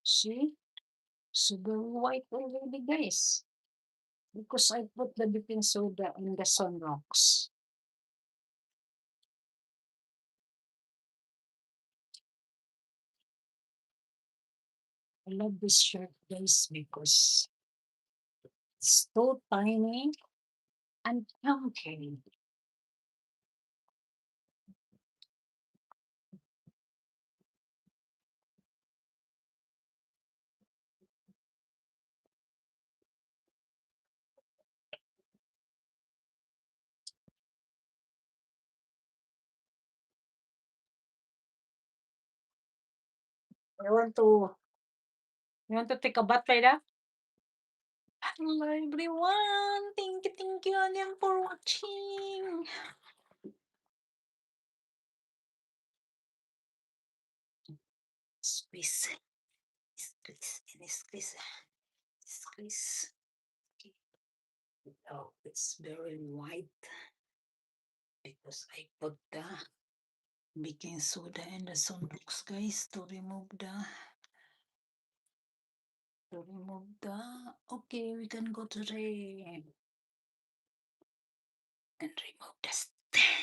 See? Sugar white already, guys. Because I put the baking soda in the sunrocks. I love this shirt, guys, because it's so tiny and comfy. You want to take a bath, Freda? Hello everyone. Thank you again for watching. Squeeze, squeeze. Okay. Oh, it's very white because I put the baking soda in the sunbox, guys, to remove the. Okay, we can go to the and remove the